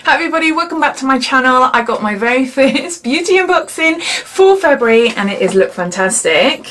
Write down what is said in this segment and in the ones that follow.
Hi everybody, welcome back to my channel. I got my very first beauty unboxing for February and it is Look Fantastic.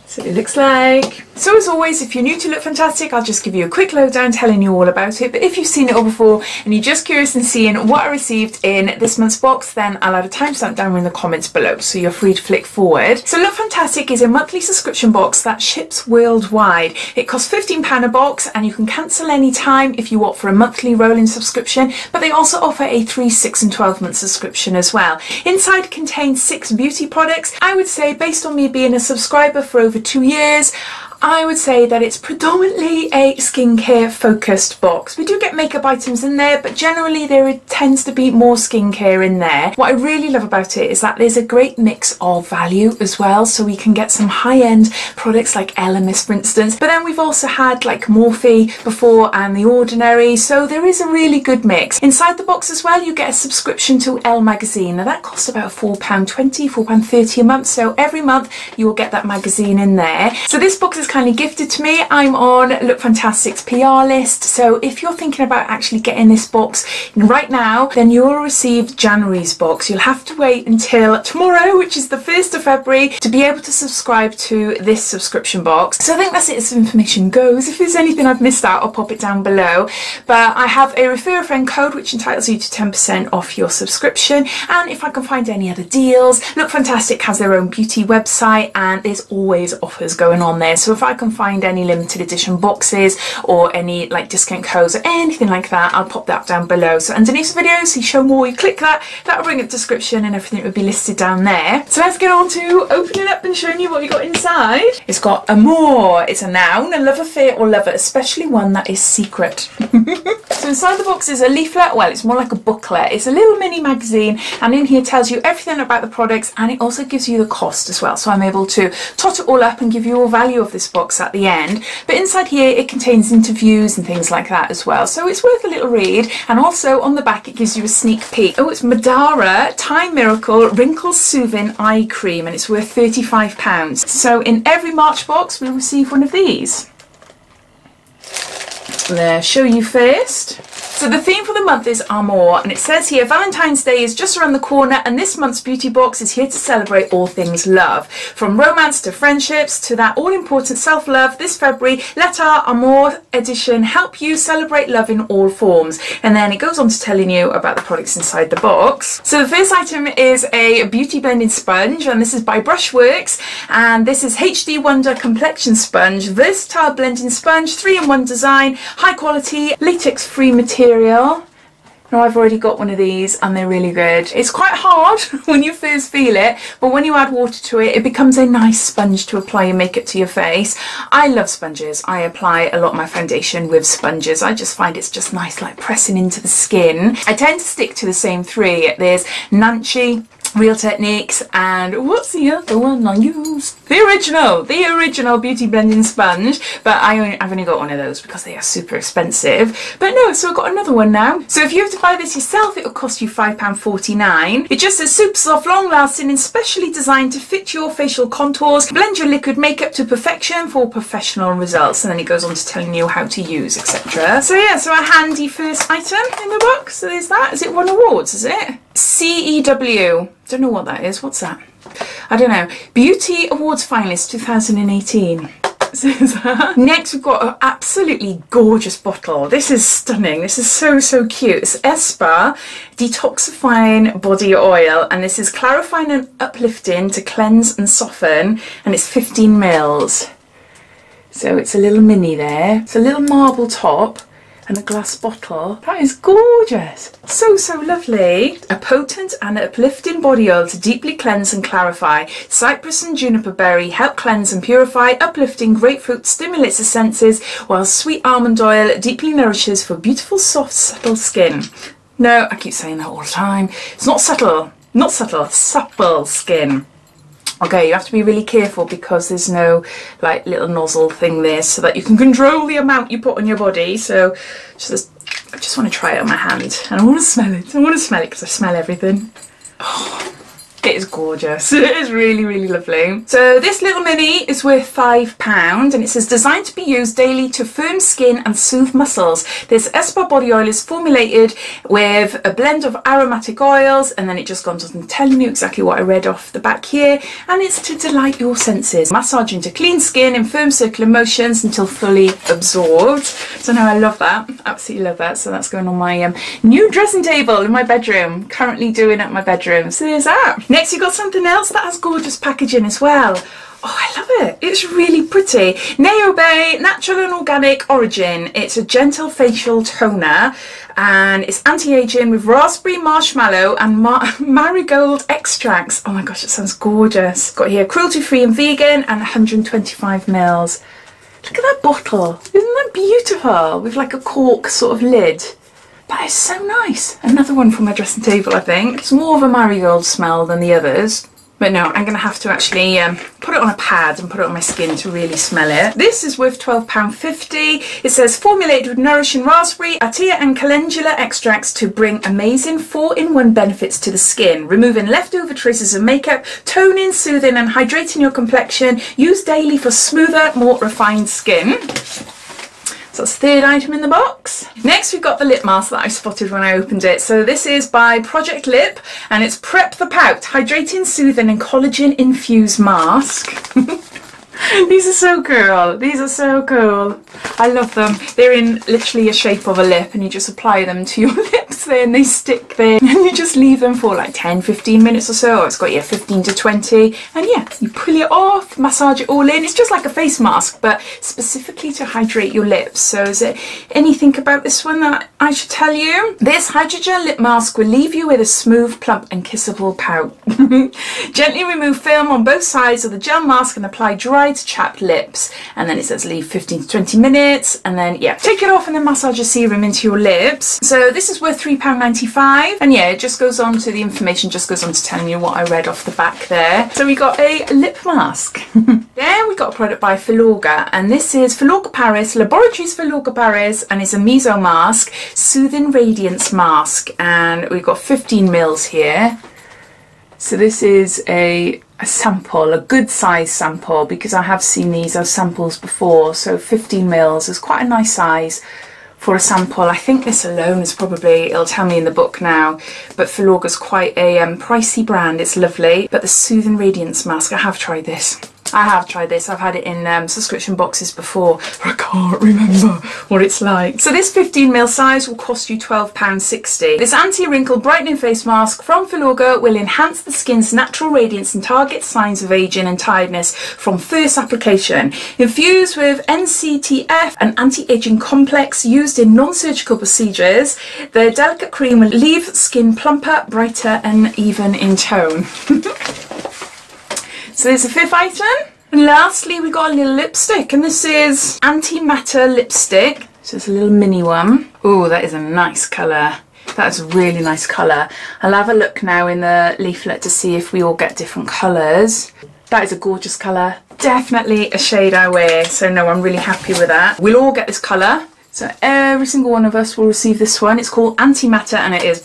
So it looks like. So as always, if you're new to Look Fantastic, I'll just give you a quick lowdown telling you all about it. But if you've seen it all before and you're just curious and seeing what I received in this month's box, then I'll add a timestamp down in the comments below, so you're free to flick forward. So Look Fantastic is a monthly subscription box that ships worldwide. It costs £15 a box and you can cancel any time if you opt for a monthly rolling subscription, but they also offer a 3, 6 and 12 month subscription as well. Inside contains 6 beauty products. I would say, based on me being a subscriber for over 2 years, I would say that it's predominantly a skincare focused box. We do get makeup items in there, but generally there tends to be more skincare in there. What I really love about it is that there's a great mix of value as well, so we can get some high-end products like Elemis for instance, but then we've also had like Morphe before and The Ordinary, so there is a really good mix. Inside the box as well you get a subscription to Elle magazine. Now that costs about £4.20, £4.30 a month, so every month you will get that magazine in there. So this box is kindly gifted to me. I'm on Look Fantastic's PR list, so if you're thinking about actually getting this box right now, then you'll receive January's box. You'll have to wait until tomorrow, which is the 1st of February, to be able to subscribe to this subscription box. So I think that's it as information goes. If there's anything I've missed out, I'll pop it down below. But I have a refer a friend code which entitles you to 10% off your subscription, and if I can find any other deals, Look Fantastic has their own beauty website and there's always offers going on there. So if I can find any limited edition boxes or any like discount codes or anything like that, I'll pop that down below. So underneath the video, see show more, you click that, that'll bring up the description and everything will be listed down there. So let's get on to opening up and showing you what we got inside. It's got AMOUR. It's a noun, a love affair or lover, especially one that is secret. So inside the box is a leaflet. Well, it's more like a booklet. It's a little mini magazine and in here tells you everything about the products and it also gives you the cost as well. So I'm able to tot it all up and give you a value of this box at the end. But inside here it contains interviews and things like that as well, so it's worth a little read. And also on the back it gives you a sneak peek. Oh, it's Madara Time Miracle Wrinkle Soothing Eye Cream and it's worth £35. So in every March box we'll receive one of these. Let's show you first. So the theme for the month is AMOUR, and it says here Valentine's Day is just around the corner and this month's beauty box is here to celebrate all things love. From romance to friendships to that all-important self-love, this February let our AMOUR edition help you celebrate love in all forms. And then it goes on to telling you about the products inside the box. So the first item is a beauty blending sponge, and this is by Brushworks, and this is HD Wonder Complexion Sponge, versatile blending sponge, 3-in-1 design, high quality, latex free material. Now I've already got one of these and they're really good. It's quite hard when you first feel it, but when you add water to it, it becomes a nice sponge to apply your makeup to your face. I love sponges. I apply a lot of my foundation with sponges. I just find it's just nice, like pressing into the skin. I tend to stick to the same 3. There's Nancy, Real Techniques, and what's the other one I use? The original beauty blending sponge, but I've only got one of those because they are super expensive. But no, so I've got another one now. So if you have to buy this yourself, it will cost you £5.49. It just says super soft, long lasting and specially designed to fit your facial contours. Blend your liquid makeup to perfection for professional results. And then it goes on to telling you how to use, etc. So yeah, so a handy first item in the box. So there's that. Is it won awards, is it? CEW. Don't know what that is. What's that? I don't know. Beauty Awards Finalist 2018. Next we've got an absolutely gorgeous bottle. This is stunning. This is so cute. It's Espa Detoxifying Body Oil, and this is clarifying and uplifting to cleanse and soften, and it's 15 mils. So it's a little mini there. It's a little marble top and a glass bottle. That is gorgeous. So lovely. A potent and uplifting body oil to deeply cleanse and clarify. Cypress and juniper berry help cleanse and purify. Uplifting grapefruit stimulates the senses, while sweet almond oil deeply nourishes for beautiful, soft, supple skin. No, I keep saying that all the time. It's not subtle. Not subtle. Supple skin. Okay, you have to be really careful because there's no like little nozzle thing there so that you can control the amount you put on your body. So I just want to try it on my hand and I want to smell it. I want to smell it because I smell everything. Oh, It is gorgeous. It is really, really lovely. So this little mini is worth £5 and it says designed to be used daily to firm skin and soothe muscles. This Espa body oil is formulated with a blend of aromatic oils, and then it just goes on telling you exactly what I read off the back here, and it's to delight your senses. Massage into clean skin in firm circular motions until fully absorbed. So now I love that. Absolutely love that. So that's going on my new dressing table in my bedroom. Currently doing at my bedroom. So there's that. Next you've got something else that has gorgeous packaging as well. Oh, I love it. It's really pretty. Naobe Natural and Organic Origin. It's a gentle facial toner and it's anti-aging with raspberry, marshmallow and marigold extracts. Oh my gosh, it sounds gorgeous. Got here cruelty-free and vegan and 125 mils. Look at that bottle. Isn't that beautiful? With like a cork sort of lid. That is so nice. Another one for my dressing table, I think. It's more of a marigold smell than the others. But no, I'm going to have to actually put it on a pad and put it on my skin to really smell it. This is worth £12.50. It says formulated with nourishing raspberry, atia and calendula extracts to bring amazing 4-in-1 benefits to the skin. Removing leftover traces of makeup, toning, soothing and hydrating your complexion. Use daily for smoother, more refined skin. So that's the third item in the box. Next we've got the lip mask that I spotted when I opened it. So this is by Project Lip and it's Prep the Pout Hydrating, Soothing and Collagen Infused Mask. These are so cool. These are so cool. I love them. They're in literally a shape of a lip and you just apply them to your lips there and they stick there and you just leave them for like 10-15 minutes or so. It's got 15 to 20 and yeah, you pull it off, massage it all in. It's just like a face mask but specifically to hydrate your lips. So is there anything about this one that I should tell you? This hydrogel lip mask will leave you with a smooth, plump and kissable pout. Gently remove film on both sides of the gel mask and apply dry to chapped lips, and then it says leave 15 to 20 minutes and then yeah, take it off and then massage a serum into your lips. So this is worth £3.95 and yeah, it just goes on to the information, just goes on to telling you what I read off the back there. So we got a lip mask. Then we got a product by Filorga and this is Filorga Paris, Laboratories Filorga Paris, and it's a meso mask, soothing radiance mask, and we've got 15 mils here. So this is a sample, a good size sample, because I have seen these as samples before. So 15 mils is quite a nice size for a sample. I think this alone is probably, it'll tell me in the book now, but Filorga's quite a pricey brand. It's lovely. But the Soothing Radiance Mask, I have tried this. I have tried this. I've had it in subscription boxes before, but I can't remember what it's like. So this 15ml size will cost you £12.60. This anti-wrinkle brightening face mask from Filorga will enhance the skin's natural radiance and target signs of aging and tiredness from first application. Infused with NCTF, an anti-aging complex used in non-surgical procedures, the delicate cream will leave skin plumper, brighter and even in tone. So there's a fifth item. And lastly, we got a little lipstick, and this is Antimatter lipstick. So it's a little mini one. Oh, that is a nice colour. That is a really nice colour. I'll have a look now in the leaflet to see if we all get different colours. That is a gorgeous colour. Definitely a shade I wear. So no, I'm really happy with that. We'll all get this colour. So every single one of us will receive this one. It's called Antimatter and it's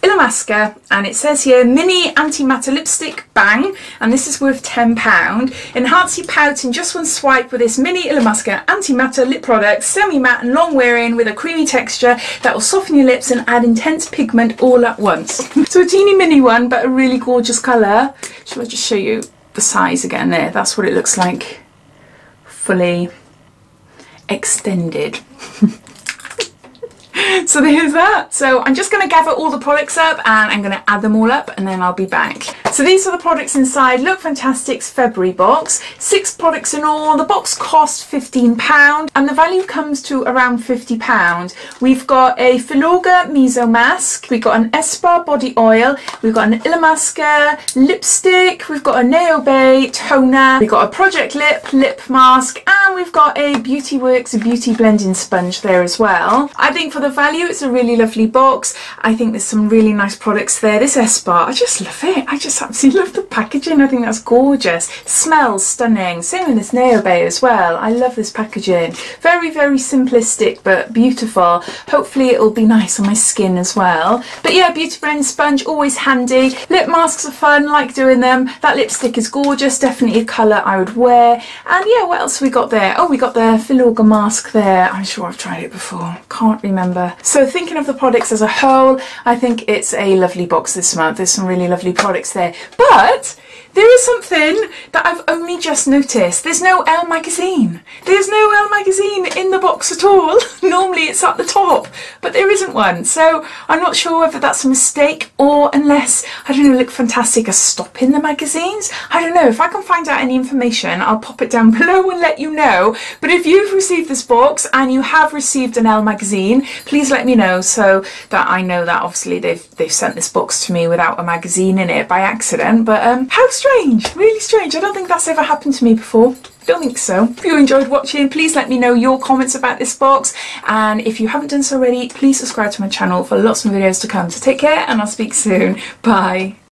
Illamasqua, and it says here mini antimatter lipstick bang, and this is worth £10. Enhance your pout in just one swipe with this mini Illamasqua antimatter lip product, semi-matte and long wearing with a creamy texture that will soften your lips and add intense pigment all at once. So a teeny mini one, but a really gorgeous colour. Shall I just show you the size again there? That's what it looks like, fully extended. So there's that. So I'm just going to gather all the products up and I'm going to add them all up and then I'll be back. So these are the products inside Look Fantastic's February box. 6 products in all. The box cost £15 and the value comes to around £50. We've got a Filorga meso mask, we've got an Espa body oil, we've got an Illamasqua lipstick, we've got a Naobe toner, we've got a Project lip mask, and we've got a Beauty Works beauty blending sponge there as well. I think for the value value, it's a really lovely box. I think there's some really nice products there. This Espa, I just love it. I just absolutely love the packaging. I think that's gorgeous. Smells stunning. Same with this Neo Bay as well. I love this packaging. Very, very simplistic but beautiful. Hopefully it'll be nice on my skin as well. But yeah, Beauty Blend sponge, always handy. Lip masks are fun, like doing them. That lipstick is gorgeous, definitely a colour I would wear. And yeah, what else we got there? Oh, we got the Filorga mask there. I'm sure I've tried it before, can't remember. So thinking of the products as a whole, I think it's a lovely box this month. There's some really lovely products there. But there is something that I've only just noticed. There's no Elle magazine. There's no Elle magazine in the box at all. Normally it's at the top, but there isn't one. So I'm not sure whether that's a mistake or unless, I don't know, Look Fantastic are stopping the magazines. I don't know. If I can find out any information, I'll pop it down below and let you know. But if you've received this box and you have received an Elle magazine, please let me know so that I know that obviously they've sent this box to me without a magazine in it by accident. But how strange, really strange. I don't think that's ever happened to me before. Don't think so. If you enjoyed watching, please let me know your comments about this box, and if you haven't done so already, please subscribe to my channel for lots more videos to come. So take care and I'll speak soon. Bye.